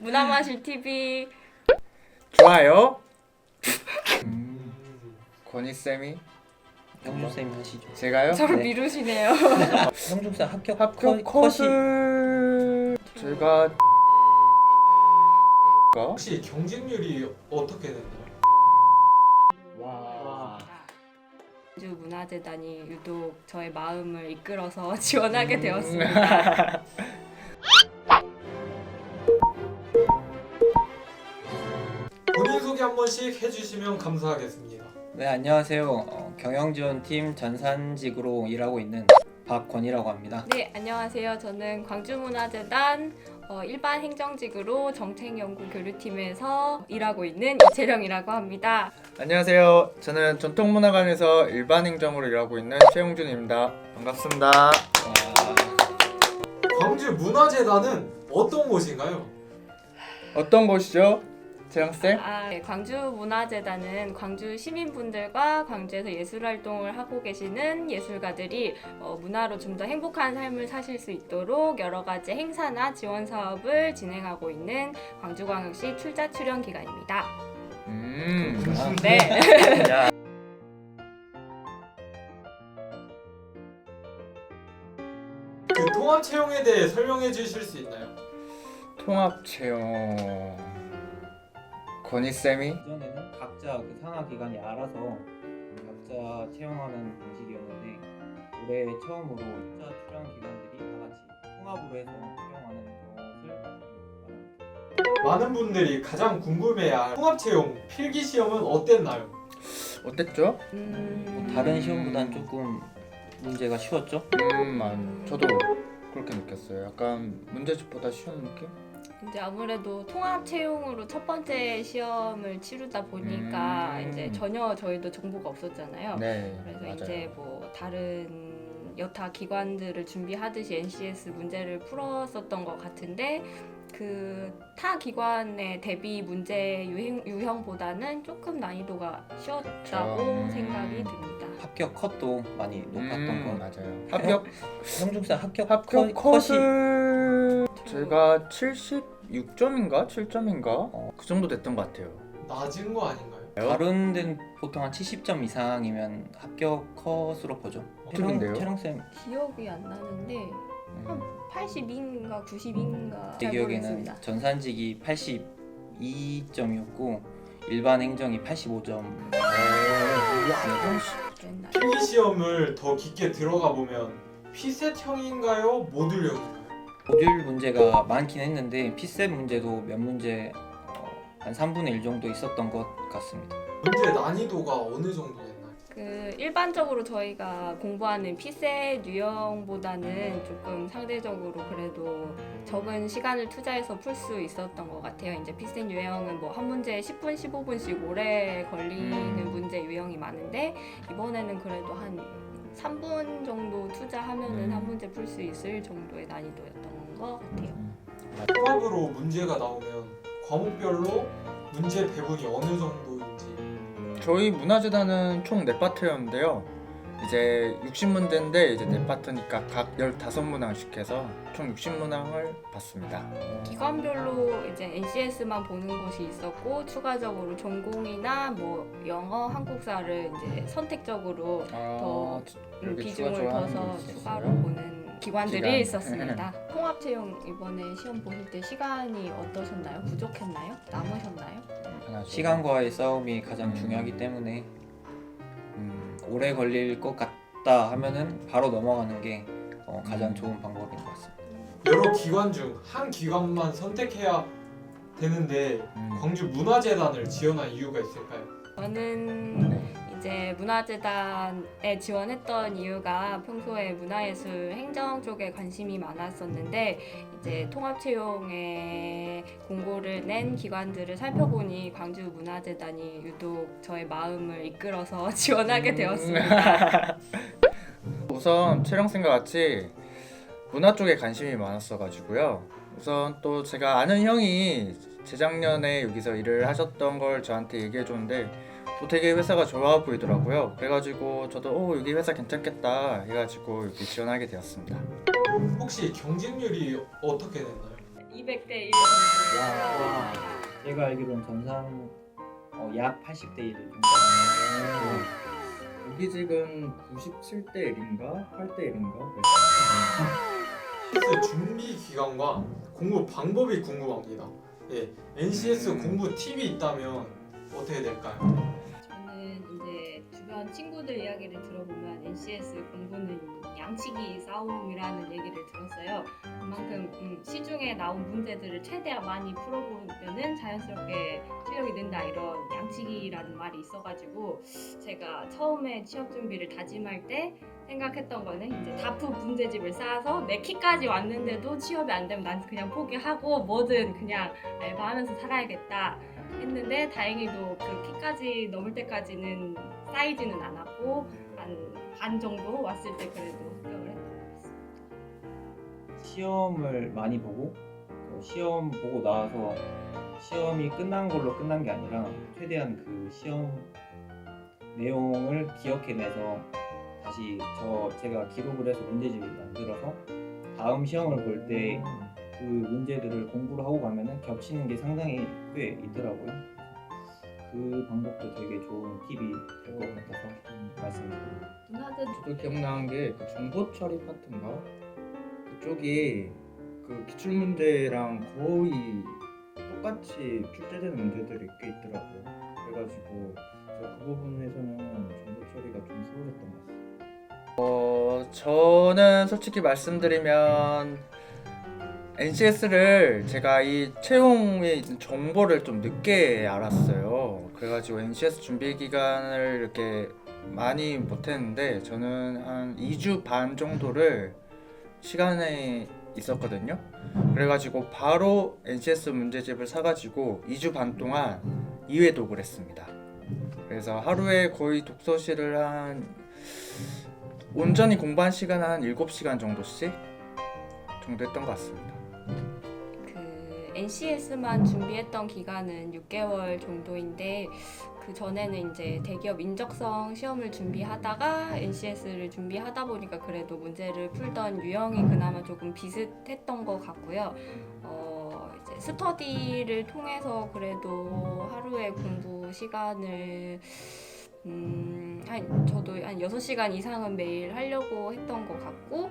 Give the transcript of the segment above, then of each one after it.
문화마실 TV. 좋아요. 권희쌤이 형준쌤이 하시죠. 제가요? 저를 네. 미루시네요. 형준쌤 합격 합격 컷이 제가 혹시 경쟁률이 어떻게 되나요? 와. 광주 문화재단이 유독 저의 마음을 이끌어서 지원하게 되었습니다. 본인 소개 한 번씩 해주시면 감사하겠습니다. 네, 안녕하세요. 경영지원팀 전산직으로 일하고 있는 박권이라고 합니다. 네, 안녕하세요. 저는 광주문화재단 일반 행정직으로 정책연구교류팀에서 일하고 있는 이채령이라고 합니다. 안녕하세요. 저는 전통문화관에서 일반 행정으로 일하고 있는 최용준입니다. 반갑습니다. 광주 문화재단은 어떤 곳인가요? 어떤 곳이죠? 재영쌤? 네, 광주문화재단은 광주 시민분들과 광주에서 예술활동을 하고 계시는 예술가들이 문화로 좀 더 행복한 삶을 사실 수 있도록 여러 가지 행사나 지원 사업을 진행하고 있는 광주광역시 출자 출연 기관입니다. 그렇구나. 네. 야, 그 통합 채용에 대해 설명해 주실 수 있나요? 통합채용 권희쌤이 이전에는 각자 그 산하 기관이 알아서 각자 채용하는 방식이었는데 올해 처음으로 출자 출연 기관들이 다 같이 통합으로 해서 채용하는 것을 말합니다. 많은 분들이 가장 궁금해할 통합 채용 필기 시험은 어땠나요? 어땠죠? 뭐 다른 시험보다는 조금 문제가 쉬웠죠? 저도 그렇게 느꼈어요. 약간 문제집보다 쉬운 느낌? 이제 아무래도 통합 채용으로 첫 번째 시험을 치르다 보니까 이제 전혀 저희도 정보가 없었잖아요. 네, 그래서 맞아요. 이제 뭐 다른 여타 기관들을 준비하듯이 NCS 문제를 풀었었던 것 같은데 그 타 기관의 대비 문제 유형보다는 조금 난이도가 쉬웠다고 그렇죠. 생각이 듭니다. 합격 컷도 많이 높았던 것 맞아요. 합격 형준쌤 합격 합격 컷이 컷을 제가 76점인가 7점인가 그 정도 됐던 것 같아요. 낮은 거 아닌가요? 다른 데는 보통 한 70점 이상이면 합격 컷으로 보죠. 어떻게인데요? 채령쌤 기억이 안 나는데 한 80인가 90인가 제 잘 기억에는 모르겠습니다. 전산직이 82점이었고 일반 행정이 85점. 옛날에. 필기 시험을 더 깊게 들어가 보면 피셋형인가요? 모듈형인가요? 모듈 문제가 많긴 했는데 피셋 문제도 몇 문제 한 3분의 1 정도 있었던 것 같습니다. 문제 난이도가 어느 정도 됐나요? 그 일반적으로 저희가 공부하는 피셋 유형보다는 조금 상대적으로 그래도 적은 시간을 투자해서 풀 수 있었던 것 같아요. 이제 피셋 유형은 뭐 한 문제에 10분, 15분씩 오래 걸리는 문제 유형이 많은데 이번에는 그래도 한 3분 정도 투자하면은 한 문제 풀 수 있을 정도의 난이도였던 것 같아요. 통합으로 문제가 나오면 과목별로 문제 배분이 어느 정도인지. 저희 문화재단은 총 4파트였는데요. 이제 60문제인데 이제 4파트니까 각 15문항씩 해서 총 60문항을 봤습니다. 기관별로 이제 NCS만 보는 곳이 있었고 추가적으로 전공이나 뭐 영어, 한국사를 이제 선택적으로 더 이렇게 비중을 추가 하는 더 게 있었어요? 추가로 보는 기관들이 기관. 있었습니다. 통합 채용 이번에 시험 보실 때 시간이 어떠셨나요? 부족했나요? 남으셨나요? 편하죠. 시간과의 싸움이 가장 중요하기 때문에 오래 걸릴 것 같다 하면은 바로 넘어가는 게 가장 좋은 방법인 것 같습니다. 여러 기관 중 한 기관만 선택해야 되는데 광주 문화재단을 지원한 이유가 있을까요? 저는 이제 문화재단에 지원했던 이유가 평소에 문화예술 행정 쪽에 관심이 많았었는데 이제 통합채용에 공고를 낸 기관들을 살펴보니 광주 문화재단이 유독 저의 마음을 이끌어서 지원하게 되었습니다. 우선 채령쌤과 같이 문화 쪽에 관심이 많았어가지고요. 우선 또 제가 아는 형이 재작년에 여기서 일을 하셨던 걸 저한테 얘기해줬는데 되게 회사가 좋아 보이더라고요. 그래가지고 저도 여기 회사 괜찮겠다 해가지고 여기 지원하게 되었습니다. 혹시 경쟁률이 어떻게 됐나요? 200대 1. 와. 제가 알기로는 전상 약 80대 1 정도. 우기직은 97대 1인가 8대 1인가. NCS 준비 기간과 공부 방법이 궁금합니다. 예, NCS 공부 팁이 있다면 어떻게 될까요? 저는 이제 주변 친구들 이야기를 들어보면 NCS 공부는 양치기 싸움이라는 얘기를 들었어요. 그만큼 시중에 나온 문제들을 최대한 많이 풀어보면은 자연스럽게 실력이 는다 이런 양치기라는 말이 있어가지고 제가 처음에 취업 준비를 다짐할 때 생각했던 거는 이제 다프 문제집을 쌓아서 내 키까지 왔는데도 취업이 안 되면 난 그냥 포기하고 뭐든 그냥 알바하면서 살아야겠다 했는데 다행히도 그 키까지 넘을 때까지는 쌓이지는 않았고 한 반 정도 왔을 때 그래도 합격을 했던 것 같습니다. 시험을 많이 보고 또 시험 보고 나와서 시험이 끝난 걸로 끝난 게 아니라 최대한 그 시험 내용을 기억해내서 다시 제가 기록을 해서 문제집을 만들어서 다음 시험을 볼 때 그 문제들을 공부를 하고 가면은 겹치는 게 상당히 꽤 있더라고요. 그 방법도 되게 좋은 팁이 될 것 같아서 말씀드립니다. 누나들 저도 기억나는 게 그 정보 처리 파트인가 그쪽이 그 기출 문제랑 거의 똑같이 출제되는 문제들이 꽤 있더라고요. 그래가지고 제가 그 부분에서는 정보 처리가 좀 수월했던 것 같아요. 저는 솔직히 말씀드리면 NCS를 제가 이 채용에 있는 정보를 좀 늦게 알았어요. 그래가지고 NCS 준비 기간을 이렇게 많이 못했는데 저는 한 2주 반 정도를 시간에 있었거든요. 그래가지고 바로 NCS 문제집을 사가지고 2주 반 동안 2회 독을 했습니다. 그래서 하루에 거의 독서실을 한 온전히 공부한 시간은 한 7시간 정도씩 정도 했던 것 같습니다. 그 NCS만 준비했던 기간은 6개월 정도인데 그 전에는 이제 대기업 인적성 시험을 준비하다가 NCS를 준비하다 보니까 그래도 문제를 풀던 유형이 그나마 조금 비슷했던 것 같고요. 이제 스터디를 통해서 그래도 하루에 공부 시간을 저도 한 6시간 이상은 매일 하려고 했던 것 같고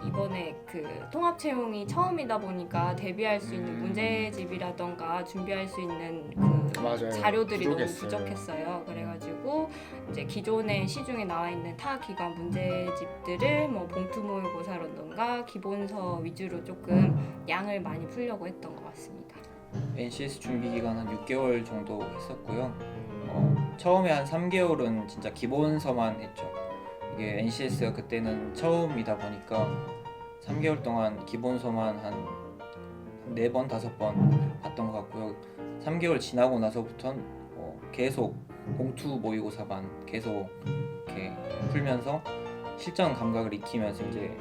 이번에 그 통합 채용이 처음이다 보니까 대비할 수 있는 문제집이라던가 준비할 수 있는 그 맞아요. 자료들이 부족했어요. 너무 부족했어요. 그래가지고 이제 기존에 시중에 나와 있는 타 기관 문제집들을 뭐 봉투 모의고사라던가 기본서 위주로 조금 양을 많이 풀려고 했던 것 같습니다. NCS 준비 기간 한 6개월 정도 했었고요. 처음에 한 3개월은 진짜 기본서만 했죠. 이게 NCS가 그때는 처음이다 보니까 3개월 동안 기본서만 한 4번, 5번 봤던 것 같고요. 3개월 지나고 나서부터는 계속 봉투 모의고사만 계속 이렇게 풀면서 실전 감각을 익히면서 이제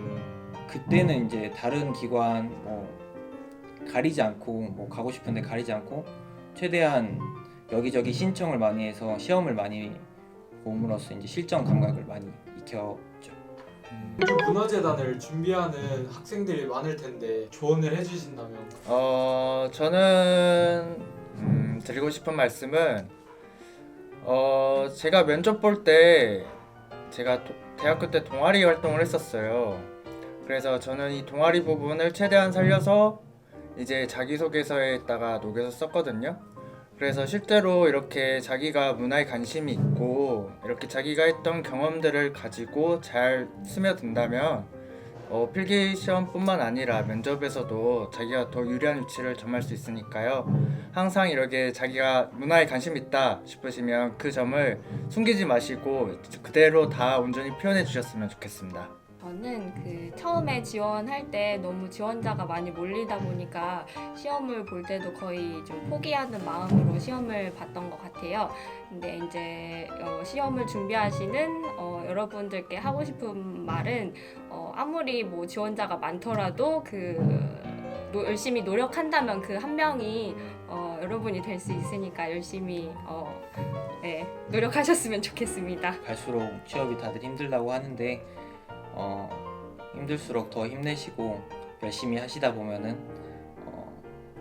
그때는 이제 다른 기관 가리지 않고 가고 싶은데 가리지 않고 최대한 여기저기 신청을 많이 해서 시험을 많이 봄으로써 이제 실전 감각을 많이 익혔죠. 요즘 문화재단을 준비하는 학생들이 많을 텐데 조언을 해주신다면 저는 드리고 싶은 말씀은 제가 면접 볼 때 제가 대학교 때 동아리 활동을 했었어요. 그래서 저는 이 동아리 부분을 최대한 살려서 이제 자기소개서에다가 녹여서 썼거든요. 그래서 실제로 이렇게 자기가 문화에 관심이 있고 이렇게 자기가 했던 경험들을 가지고 잘 스며든다면 필기 시험뿐만 아니라 면접에서도 자기가 더 유리한 위치를 점할 수 있으니까요. 항상 이렇게 자기가 문화에 관심이 있다 싶으시면 그 점을 숨기지 마시고 그대로 다 온전히 표현해 주셨으면 좋겠습니다. 저는 그 처음에 지원할 때 너무 지원자가 많이 몰리다 보니까 시험을 볼 때도 거의 좀 포기하는 마음으로 시험을 봤던 것 같아요. 근데 이제 시험을 준비하시는 여러분들께 하고 싶은 말은 아무리 뭐 지원자가 많더라도 열심히 노력한다면 그 한 명이 여러분이 될 수 있으니까 열심히 노력하셨으면 좋겠습니다. 갈수록 취업이 다들 힘들다고 하는데 힘들수록 더 힘내시고 열심히 하시다 보면은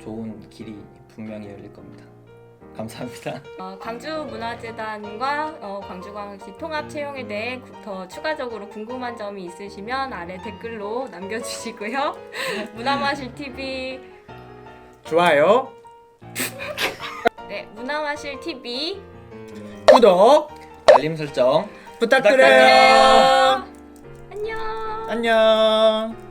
좋은 길이 분명히 열릴 겁니다. 감사합니다. 광주문화재단과 광주광역시 통합채용에 대해 더 추가적으로 궁금한 점이 있으시면 아래 댓글로 남겨주시고요. 문화마실 TV 좋아요, 네, 문화마실 TV 구독 알림 설정 부탁드려요. 안녕. 안녕.